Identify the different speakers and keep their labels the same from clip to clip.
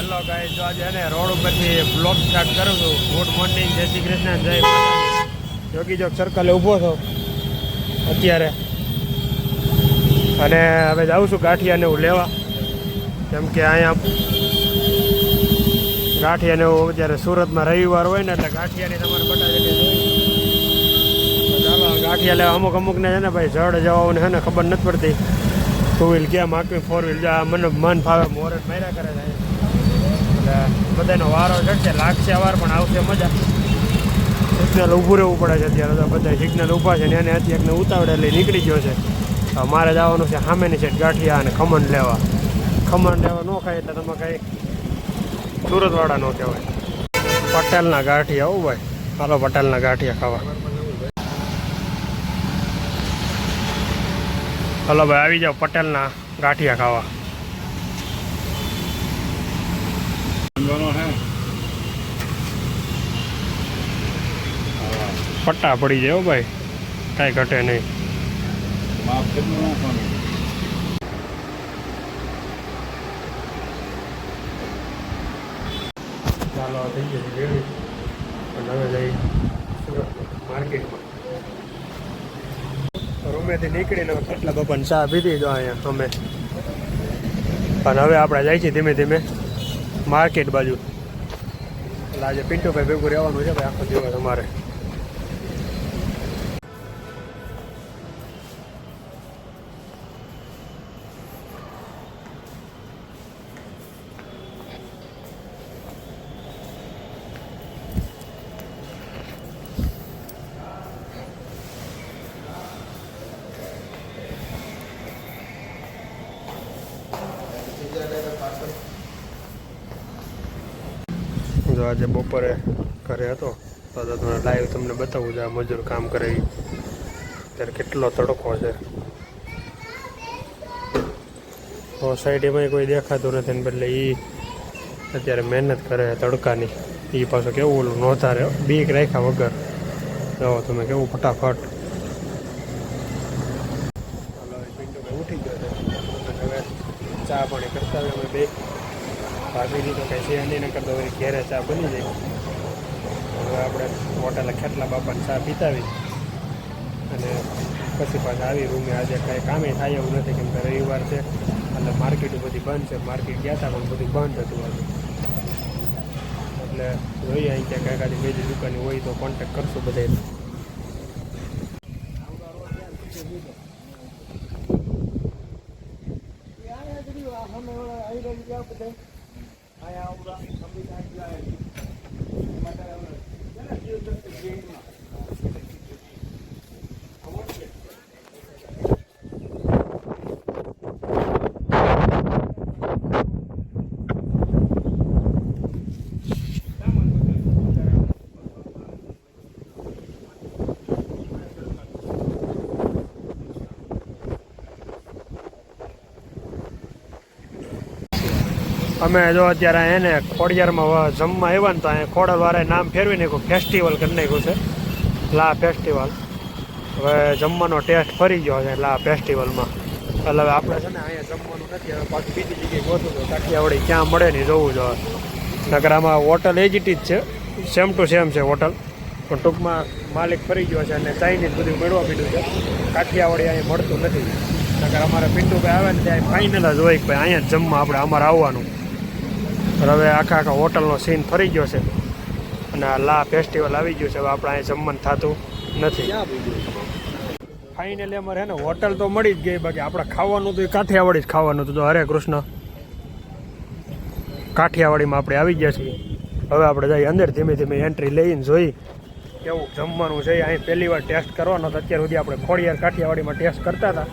Speaker 1: Hello guys, જો આજે ને રોડ ઉપરથી બ્લોગ સ્ટાર્ટ કરું છું. ગુડ મોર્નિંગ, જય શ્રી કૃષ્ણ, જય માતાજી. યોગી ચોક સર્કલે ઊભો છો અત્યારે, અને હવે જાઉં છું ગાંઠિયાને એવું લેવા, કેમ કે અહીંયા ગાંઠિયાને એવું અત્યારે સુરતમાં રવિવાર હોય ને એટલે ગાંઠિયાની તમારે બટાવેલી હોય. ચાલો ગાંઠિયા લેવા. અમુકને છે ને ભાઈ જડ જવાઓને છે ને ખબર નથી પડતી, ટુ વ્હીલ કેમ હાંકવી, ફોર વ્હીલ મને મન ફાવે મોરટ માર્યા કરે છે. એટલે બધાનો વારો ચડશે, લાગશે વાર પણ આવશે મજા. સિગ્નલ ઊભું રહેવું પડે છે અત્યારે, તો બધા સિગ્નલ ઊભા છે ને એને અત્યારે ઉતાવળે લઈ નીકળી ગયો છે. મારે જવાનું છે સામેની સાઈડ ગાંઠિયા અને ખમણ લેવા. ખમણ લેવા ન ખાય એટલે તમે કાંઈ સુરતવાળા ન કહેવાય. પટેલના ગાંઠિયા, હો ભાઈ, હાલો પટેલના ગાંઠિયા ખાવા. હલો ભાઈ, આવી જાઓ પટેલના ગાંઠિયા ખાવા. પટ્ટા પડી જાય, હો ભાઈ, કાંઈ ઘટે નહીં. ચાલો થઈ ગઈ રેડી, અને હવે જઈ માર્કેટમાં. રૂમેથી નીકળીને કેટલા બપન ચા પીધી જો અહીંયા અમે, અને હવે આપણે જાય છીએ ધીમે ધીમે માર્કેટ બાજુ. એટલે આજે પિન્ટુભાઈ ભેગું રહેવાનું છે ભાઈ આખો દિવસ અમારે. જો આજે બપોરે ઘરે હતો તો તમને લાઈવ તમને બતાવું છું. આ મજૂર કામ કરે ત્યારે કેટલો તડકો છે. તો સાઈડ એમાં કોઈ દેખાતું નથી ને બદલે એ અત્યારે મહેનત કરે તડકાની. એ પાછું કેવું ઓલું નહોતા રહે, બીક રાખ્યા વગર. જો તમે કેવું ફટાફટ. ઉઠી ગયો છે, હવે ચા પાણી કરતા હોય અમે બે. ભાભીની તો કંઈ છે નહીં, ન કરતો હોય ઘેરે ચા બની જાય. હવે આપણે હોટેલે ખેટલા બાપાને ચા પીતાવી અને પછી પાછા આવી રૂમે. આજે કાંઈ કામે થાય એવું નથી, કેમ કે રવિવાર છે એટલે માર્કેટો બધી બંધ છે. માર્કેટ ગયા હતા પણ બધું બંધ હતું આજે. એટલે જોઈએ અહીં ક્યાંક એકાદી બીજી દુકાની હોય તો કોન્ટેક્ટ કરશું બધાને. અમે જો અત્યારે એને ખોડિયારમાં જમવા આવ્યા ને તો અહીંયા ખોડલવાળાએ નામ ફેરવી નાખ્યું, ફેસ્ટિવલ કરી નાખ્યું છે, લા ફેસ્ટિવલ. હવે જમવાનો ટેસ્ટ ફરી ગયો છે લા ફેસ્ટિવલમાં. એટલે હવે આપણે છે ને અહીંયા જમવાનું નથી, હવે પાછું બીજી જગ્યાએ ગોતું છું. કાઠિયાવાડી ક્યાં મળે નહીં જોવું જોઈએ. નકર આમાં હોટલ એજીટી જ છે, સેમ ટુ સેમ છે હોટલ, પણ ટૂંકમાં માલિક ફરી ગયો છે અને ચાઇનીઝ બધું મેળવા પીધું છે. કાઠિયાવાડી અહીંયા મળતું નથી. નકર અમારે પિન્ટુભાઈ આવે ને ત્યાં ફાઇનલ જ હોય કે ભાઈ અહીંયા જ જમવા આપણે અમારે આવવાનું. હવે આખા હોટલનો સીન ફરી ગયો છે અને આ લા ફેસ્ટિવલ આવી ગયું છે. હવે આપણે અહીંયા જમવાનું થતું નથી. ફાઇનલી અમારે ને હોટલ તો મળી જ ગઈ, બાકી આપણે ખાવાનું તો કાઠિયાવાડી જ ખાવાનું હતું. તો હરે કૃષ્ણ કાઠિયાવાડીમાં આપણે આવી ગયા છીએ. હવે આપણે જઈએ અંદર, ધીમે ધીમે એન્ટ્રી લઈને જોઈ કેવું જમવાનું છે. અહીં પહેલી વાર ટેસ્ટ કરવાનો હતો. અત્યાર સુધી આપણે ખોડિયાર કાઠિયાવાડીમાં ટેસ્ટ કરતા હતા.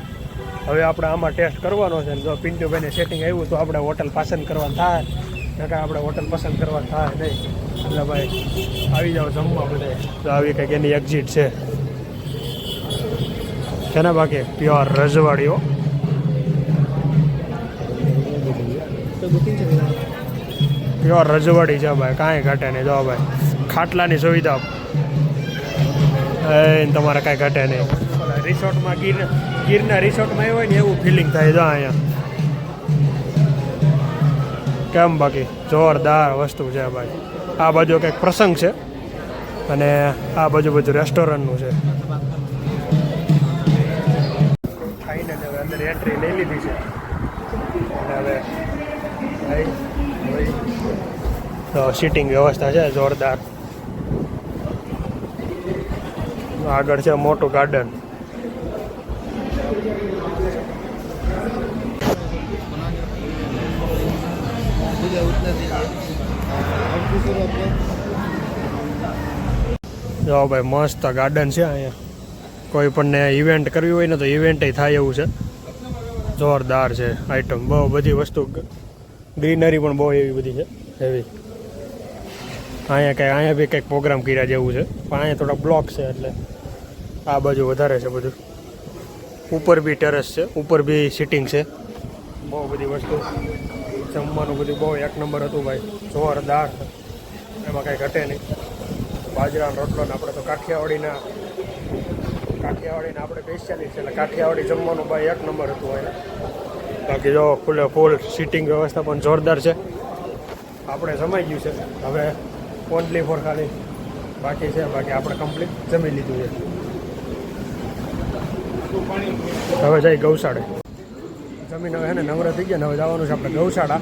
Speaker 1: હવે આપણે આમાં ટેસ્ટ કરવાનો છે. જો પિન્ટુભાઈને સેટિંગ આવ્યું તો આપણે હોટલ પસંદ કરવા થાય, નકર આપણે હોટલ પસંદ કરવા થાય નહીં. એટલે ભાઈ આવી જાઓ જમવા બધે. તો આવી કંઈક એની એક્ઝિટ છે ને, બાકી પ્યોર રજવાડીઓ. પ્યોર રજવાડી છે ભાઈ, કાંઈ ઘટે નહીં. જો ભાઈ ખાટલાની સુવિધા તમારે કાંઈ ઘટે નહીં. રિસોર્ટમાં ગીરના રિસોર્ટમાં આવ્યો હોય ને એવું ફિલિંગ થાય. જો અહીંયા કેમ બાકી જોરદાર વસ્તુ છે ભાઈ. આ બાજુ કંઈક પ્રસંગ છે અને આ બાજુ બધું રેસ્ટોરન્ટનું છે. ખાઈને હવે અંદર એન્ટ્રી લઈ લીધી છે અને હવે તો સિટિંગ વ્યવસ્થા છે જોરદાર. આગળ છે મોટું ગાર્ડન. જો ભાઈ મસ્ત ગાર્ડન છે અહીંયા. કોઈ પણ ઇવેન્ટ કરવી હોય ને તો ઇવેન્ટ થાય એવું છે. જોરદાર છે આઈટમ. બહુ બધી વસ્તુ, ગ્રીનરી પણ બહુ એવી બધી છે એવી. અહીંયા બી કંઈક પ્રોગ્રામ કર્યા જેવું છે પણ અહીંયા થોડા બ્લોક છે એટલે આ બાજુ વધારે છે બધું. ઉપર બી ટેરેસ છે, ઉપર બી સિટિંગ છે. બહુ બધી વસ્તુ, જમવાનું બધું બહુ એક નંબર હતું ભાઈ. જોરદાર, એમાં કાંઈ ઘટે નહીં. બાજરાનો રોટલો ને આપણે તો કાઠિયાવાડીના આપણે સ્પેશિયાલિસ્ટ છે એટલે કાઠિયાવાડી જમવાનું ભાઈ એક નંબર હતું હોય. બાકી જો ફૂલે ફૂલ સિટિંગ વ્યવસ્થા પણ જોરદાર છે. આપણે જમાઈ ગયું છે હવે ઓનલી ફોર ખાલી બાકી છે. બાકી આપણે કમ્પ્લીટ જમી લીધું છે. હવે જઈ ગૌશાળે. જમીન હવે ને નવરા થઈ ગયા ને હવે જવાનું છે આપણે ગૌશાળા.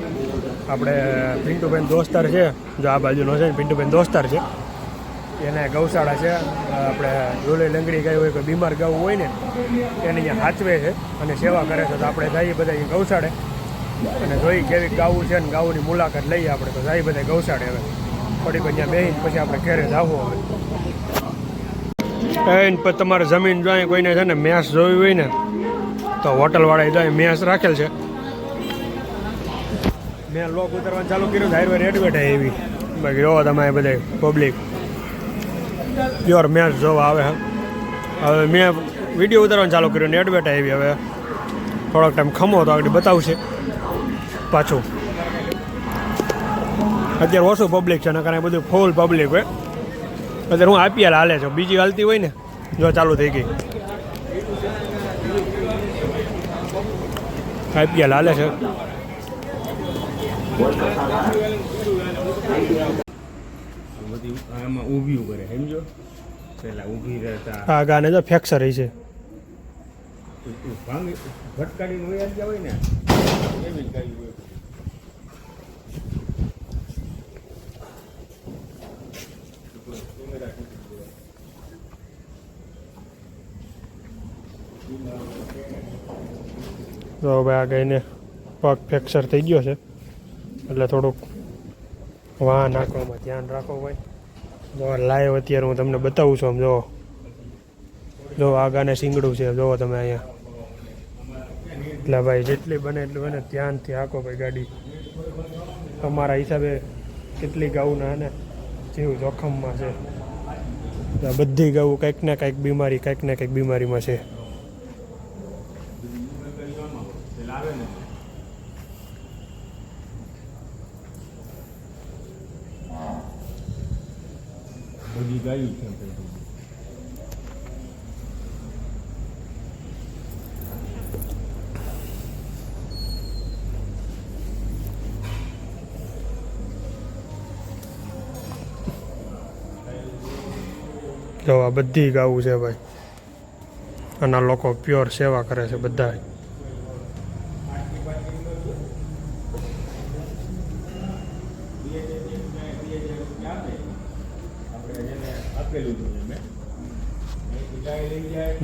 Speaker 1: આપણે પિન્ટુભાઈ દોસ્તાર છે, જો આ બાજુનો છે પિન્ટુભાઈ દોસ્તાર છે, એને ગૌશાળા છે. આપણે ડોલે લંગડી ગાય હોય, કોઈ બીમાર ગાવું હોય ને એને અહીંયા સાચવે છે અને સેવા કરે છે. તો આપણે જઈએ બધા ગૌશાળે અને જોઈ કેવી ગાવું છે ને ગાવુંની મુલાકાત લઈએ આપણે. તો જઈએ બધા ગૌશાળે હવે થોડીક અહીંયા બેસીને પછી આપણે ઘરે જવું. હવે પછી તમારે જમીન જોઈએ કોઈને છે ને મેસ જોવી હોય ને તો હોટલવાળાએ જાય મેસ રાખેલ છે. મેં લોક ઉતરવાનું ચાલુ કર્યું તો હાઈવે એડવર્ટાઈ એવી. બાકી જોવો તમે બધા પબ્લિક પ્યોર મેચ જોવા આવે. હવે મેં વિડીયો ઉતારવાનું ચાલુ કર્યું ને એડવર્ટાઈ આવી. હવે થોડોક ટાઈમ ખમો તો આગળ બતાવશે પાછું. અત્યારે ઓછું પબ્લિક છે ને કારણ બધું ફૂલ પબ્લિક હોય. અત્યારે હું IPL હાલે છે, બીજી હાલતી હોય ને જો ચાલુ થઈ ગઈ. IPL હાલે છે. આ ગાને જો ફ્રેક્ચર રહી છે. તો ભાઈ આ ગાયને પગ ફ્રેક્ચર થઈ ગયો છે એટલે થોડુંક વાહ નાખવામાં ધ્યાન રાખો ભાઈ. જો લાઈવ અત્યારે હું તમને બતાવું છું. આમ જો આ ગાને શીંગડું છે જોવો તમે અહીંયા. એટલે ભાઈ જેટલી બને એટલું બને ધ્યાનથી હાંકો ભાઈ ગાડી. તમારા હિસાબે કેટલી ગાઉના ને જીવ જોખમમાં છે. બધી ગાઉં કંઈક ને કંઈક બીમારીમાં છે.
Speaker 2: બધી ગાયું છે.
Speaker 1: જો આ બધી ગાવું છે ભાઈ. આના લોકો પ્યોર સેવા કરે છે બધા.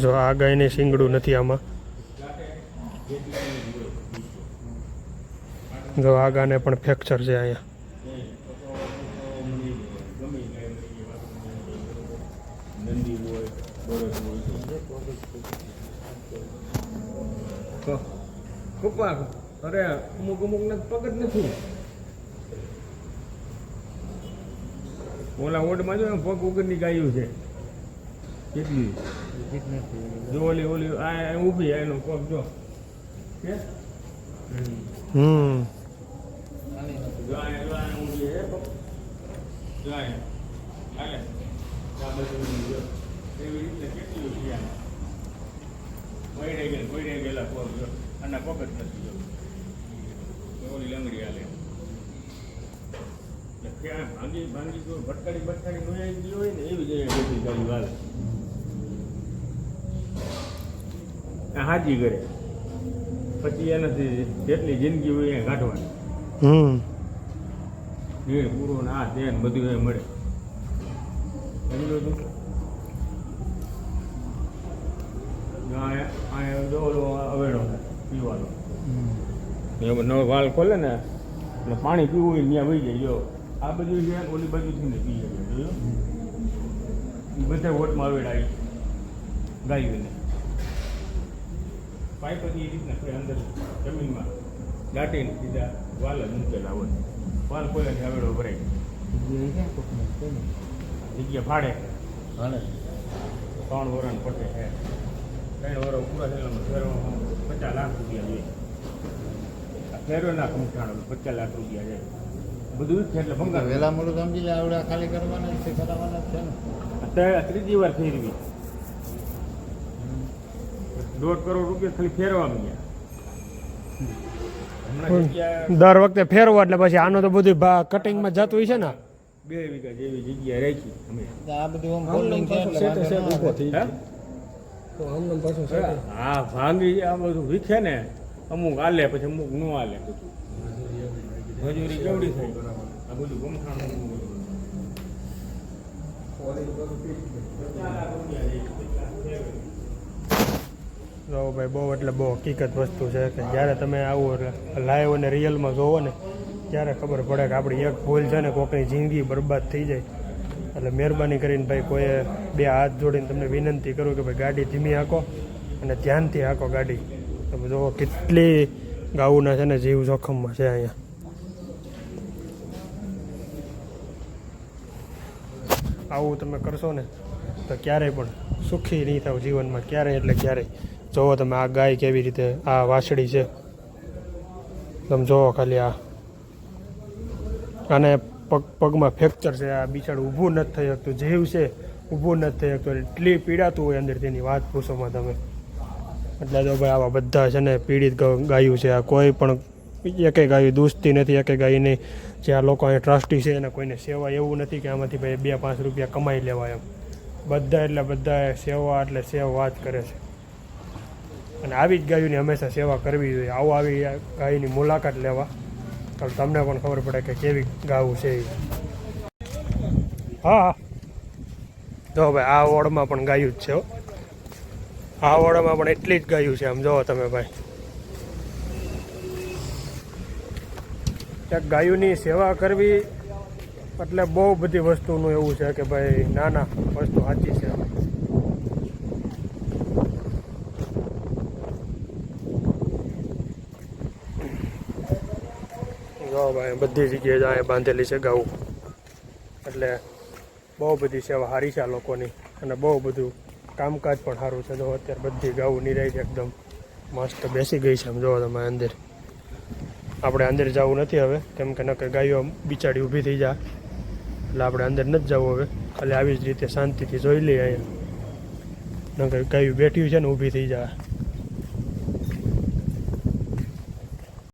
Speaker 1: જો આ ગાયને શીંગડું નથી આમાં. જો આ ગાને પણ ફ્રેક્ચર છે અહીંયા.
Speaker 2: અરે અમુક ને પગ જ નથી. ઓલા ઓડમાં જો પગ વગરની ગાયું છે કેટલી. જો ઓલી આ ઊભી એનો પગ જો કે ત્યાં ભાંગી ભાંગી જો ભટકાડી ભટકાડી નોયાઈ ગઈ હોય ને એવી જગ્યાએ બધી ગાયું હાલે આ હાજી કરે પછી એનાથી જેટલી જિંદગી હોય એ કાઢવાની દેહ પૂરો ને આ દેહ બધું એ મળે સમજો તું અવેડો પીવાનો નવો વાલ ખોલે ને એટલે પાણી પીવું હોય ત્યાં વહી જાય જો આ બધું છે ઓલી બાજુથી ને પી જાય જોયું એ બધા વોટમાં અવેડા આવી ગાયું પાઇપ જ એ રીતના કોઈ અંદર જમીનમાં દાટીને સીધા વાલ જ મૂકેલા હોય વાલ ખોલે ને અવેડો ભરાય જગ્યા ફાડે 3 વરણ પટે છે 3 વરણ પૂરા થયેલામાં ફેરવામાં 50 લાખ રૂપિયા જોઈએ ફેરવેના કંઠાણો 50 લાખ રૂપિયા છે બધું જ છે એટલે ભંગાર
Speaker 3: વેલા મોડું સમજી લે આવડા ખાલી કરવાના છે કરાવવાના છે ને
Speaker 2: અત્યારે ત્રીજી વાર ફેરવી 1.5 કરોડ રૂપિયા ખાલી ફેરવા ગયા હમણાં જગ્યા
Speaker 1: દર વખતે ફેરવો એટલે પછી આનો તો બધું કટિંગમાં જતું હોય છે ને
Speaker 2: 2 વીઘા જેવી જગ્યા રાખી અમે
Speaker 3: આ બધું આમ ફોલ્ડિંગ છે એટલે વાંધો ન આવે.
Speaker 2: હા ભાંગી આ બધું વીખે ને અમુક હાલે પછી અમુક ન હાલે મજૂરી કેવડી થઈ આ બધું ગમખાણું
Speaker 1: જો ભાઈ બહુ એટલે બહુ હકીકત વસ્તુ છે કે જ્યારે તમે આવું લાઈવ અને રિયલમાં જોવો ને ત્યારે ખબર પડે કે આપણી એક ભૂલ છે ને કોઈકની જિંદગી બરબાદ થઈ જાય એટલે મહેરબાની કરીને ભાઈ કોઈએ 2 હાથ જોડીને તમને વિનંતી કરું કે ભાઈ ગાડી ધીમી હાંકો અને ધ્યાનથી હાંકો ગાડી. તમે જુઓ કેટલી ગાઉના છે ને જીવ જોખમમાં છે અહીંયા. આવું તમે કરશો ને તો ક્યારેય પણ સુખી નહીં થાવ જીવનમાં, ક્યારેય એટલે ક્યારેય. જુઓ તમે આ ગાય કેવી રીતે, આ વાછડી છે તમે જુઓ ખાલી આને પગમાં ફ્રેક્ચર છે, આ બિચારું ઊભું નથી થઈ શકતું, જીવ છે ઊભું નથી થઈ શકતું, એટલી પીડાતું હોય અંદર તેની વાત પૂછોમાં તમે. એટલે જો ભાઈ આવા બધા છે ને પીડિત ગાયું છે. આ કોઈ પણ એકે ગાયું દૂષતી નથી, એકે ગાયની જે આ લોકો અહીં ટ્રસ્ટી છે એને કોઈને સેવા એવું નથી કે આમાંથી ભાઈ 2-5 રૂપિયા કમાઈ લેવા એમ. બધા એટલે બધા સેવા એટલે સેવા જ કરે છે અને આવી જ ગાયોની હંમેશા સેવા કરવી જોઈએ. આવી ગાયની મુલાકાત લેવા તો તમને પણ ખબર પડે કે કેવી ગાયું છે એ. હા જો ભાઈ આ વોર્ડમાં પણ ગાયું જ છે. આ વોર્ડમાં પણ એટલી જ ગાયું છે. આમ જુઓ તમે ભાઈ, એક ગાયોની સેવા કરવી એટલે બહુ બધી વસ્તુનું એવું છે કે ભાઈ ના વસ્તુ સાચી છે. જો ભાઈ બધી જગ્યાએ જ અહીંયા બાંધેલી છે ગાઉ, એટલે બહુ બધી સેવા સારી છે આ લોકોની અને બહુ બધું કામકાજ પણ સારું છે. જો અત્યારે બધી ગાઉ નિરાઈ એકદમ મસ્ત બેસી ગઈ છે. આમ જોવો તમે અંદર. આપણે અંદર જવું નથી હવે, કેમ કે નકર ગાયો બિચારી ઊભી થઈ જાય એટલે આપણે અંદર નથી જવું હવે. ખાલી આવી જ રીતે શાંતિથી જોઈ લઈએ અહીંયા, નકર ગાયું બેઠ્યું છે ને ઊભી થઈ જાય.